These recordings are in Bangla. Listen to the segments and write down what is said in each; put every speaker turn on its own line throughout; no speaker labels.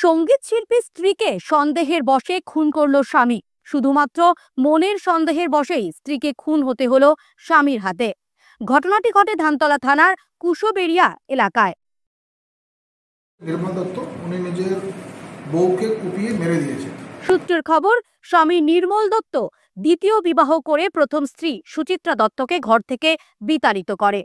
সঙ্গীত শিল্পী স্ত্রীকে সন্দেহের বশে খুন করলো স্বামী। শুধুমাত্র মনের সন্দেহের বশেই স্ত্রীকে খুন হতে হলো স্বামীর হাতে। ঘটনাটি ঘটে ধানতলা থানার কুশোবেড়িয়া এলাকায়।
নির্মল দত্ত উনি নিজের বউকে কুপিয়ে মেরে দিয়েছে।
সূত্রের খবর, স্বামী নির্মল দত্ত দ্বিতীয় বিবাহ করে প্রথম স্ত্রী সুচিত্রা দত্তকে ঘর থেকে বিতাড়িত করে।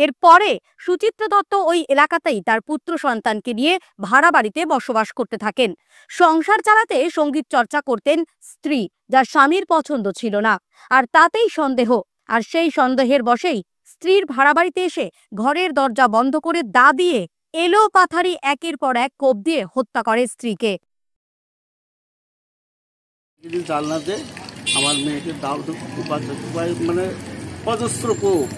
এরপরে সুচিত্রা দত্ত ওই এলাকাতেই তার পুত্র সন্তানকে নিয়ে ভাড়া বাড়িতে বসবাস করতে থাকেন। সংসার চালাতে সঙ্গীত চর্চা করতেন স্ত্রী, যা স্বামীর পছন্দ ছিল না। আর তাতেই সন্দেহ, আর সেই সন্দেহের বশেই স্ত্রীর ভাড়া বাড়িতে এসে ঘরের দরজা বন্ধ করে দা দিয়ে এলো পাথারি একের পর এক কোপ দিয়ে হত্যা করে স্ত্রীকে।
জানলাতে আমার মেয়েকে দাও মানে অজস্র কোপ।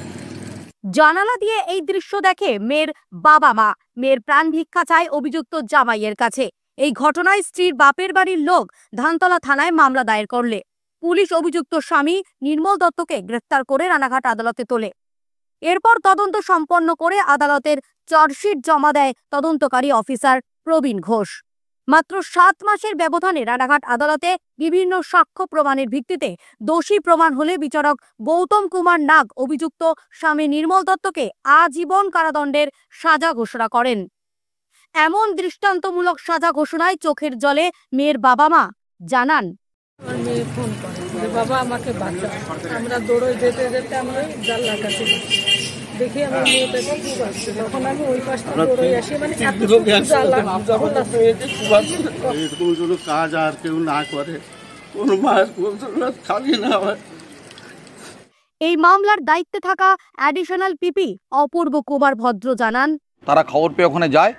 জানালা দিয়ে এই দৃশ্য দেখে মেয়ের বাবা মা। মেয়ের প্রাণ ভিক্ষা চায় অভিযুক্ত জামাইয়ের কাছে। এই ঘটনায় স্ত্রীর বাপের বাড়ির লোক ধানতলা থানায় মামলা দায়ের করলে পুলিশ অভিযুক্ত স্বামী নির্মল দত্তকে গ্রেফতার করে রানাঘাট আদালতে তোলে। এরপর তদন্ত সম্পন্ন করে আদালতের চার্জশিট জমা দেয় তদন্তকারী অফিসার প্রবীণ ঘোষ। মাত্র 7 মাসের ব্যবধানে রানাঘাট আদালতে বিভিন্ন সাক্ষ্য প্রমাণের ভিত্তিতে দোষী প্রমাণ হলে বিচারক গৌতম কুমার নাগ অভিযুক্ত স্বামী নির্মল দত্তকে আজীবন কারাদণ্ডের সাজা ঘোষণা করেন। এমন দৃষ্টান্তমূলক সাজা ঘোষণায় চোখের জলে মেয়ের বাবা মা জানান,
আমার মেয়ে ফোন করে যে বাবা আমাকে বাঁচাও। আমরা দৌড়ে যেতে যেতে আমরা জানলার কাছে দেখি আমার মেয়েটাকে খুব আসছে। তখন আমি ওই পাশটা দৌড়ে আসি, মানে
এরকম কোনো কাজ আর কেউ না করে, কোনো মায়ের খালি না হয়।
এই মামলার দায়িত্বে থাকা অ্যাডিশনাল পিপি অপূর্ব কুমার ভদ্র জানান,
তারা খবর পেয়ে ওখানে যায়,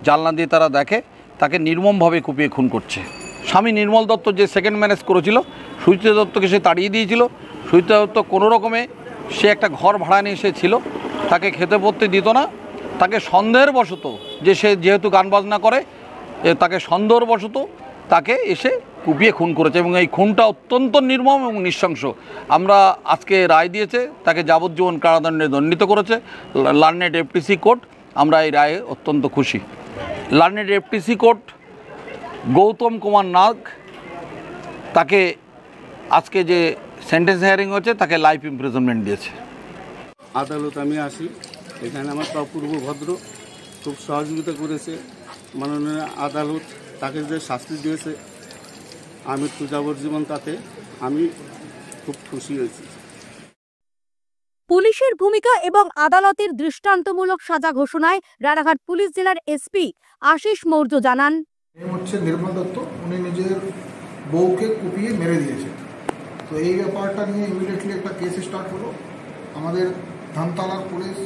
জানলা দিয়ে তারা দেখে তাকে নির্মমভাবে কুপিয়ে খুন করছে। স্বামী নির্মল দত্ত যে সেকেন্ড ম্যারেজ করেছিল, সুচিত্রা দত্তকে সে তাড়িয়ে দিয়েছিল। সুচিত্রা দত্ত কোনো রকমে সে একটা ঘর ভাড়া নিয়ে এসেছিল, তাকে খেতে পড়তে দিত না। তাকে সন্দেহের বশত, যে সে যেহেতু গান বাজনা করে, তাকে সন্দেহের বশত তাকে এসে কুপিয়ে খুন করেছে এবং এই খুনটা অত্যন্ত নির্মম এবং নৃশংস। আমরা আজকে রায় দিয়েছে, তাকে যাবজ্জীবন কারাদণ্ডে দণ্ডিত করেছে লার্নেড এফটিসি কোর্ট। আমরা এই রায়ে অত্যন্ত খুশি। Learned FTC court Gautam Kumar Nag তাকে আজকে যে সেন্টেন্স হিয়ারিং হয়েছে তাকে লাইফ ইমপ্রিজনমেন্ট দিয়েছে।
আদালত আমি আসি, এখানে আমার অপূর্ব ভদ্র খুব সহযোগিতা করেছে। মাননীয় আদালত তাকে যে শাস্তি দিয়েছে আমৃত্যু যাবজ্জীবন, তাতে আমি খুব খুশি হয়েছি।
পুলিশের ভূমিকা এবং আদালতের দৃষ্টান্তমূলক সাজা ঘোষণায় রানাঘাট পুলিশ জেলার এসপি আশিস মৌর্য জানান,
হচ্ছে নির্মল দত্ত উনি নিজের বউকে কুপিয়ে মেরে দিয়েছে। তো এই ব্যাপারটা নিয়ে ইমিডিয়েটলি একটা কেস স্টার্ট হলো। আমাদের ধানতলার পুলিশ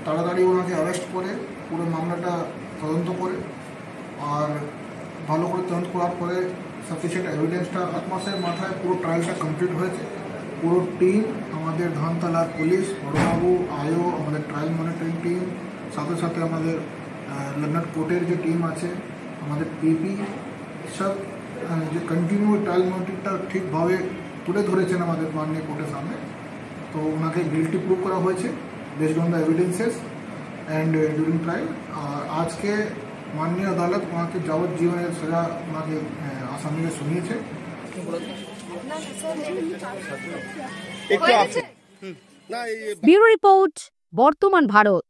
তাড়াতাড়ি ওনাকে অ্যারেস্ট করে পুরো মামলাটা তদন্ত করে, আর ভালো করে তদন্ত করার পরে সাফিসিয়েন্ট এভিডেন্সটা 8 মাসের মাথায় পুরো ট্রায়ালটা কমপ্লিট হয়েছে। পুরো টিম, আমাদের ধানতলার পুলিশ, বড়বাবু, আয়ো, আমাদের ট্রায়াল মনিটরিং টিম, সাথে সাথে আমাদের লন্ডন কোর্টের যে টিম আছে, আমাদের পিপি, সব যে কন্টিনিউ ট্রায়াল মনিটরিংটা ঠিকভাবে তুলে ধরেছেন আমাদের মাননীয় কোর্টের সামনে। তো ওনাকে গিল্টি প্রুভ করা হয়েছে based on the evidences and during trial. আর আজকে মাননীয় আদালত ওনাকে যাবজ্জীবনের সাজা ওনাকে আসামিকে শুনিয়েছে।
ব্যুরো রিপোর্ট, বর্তমান ভারত।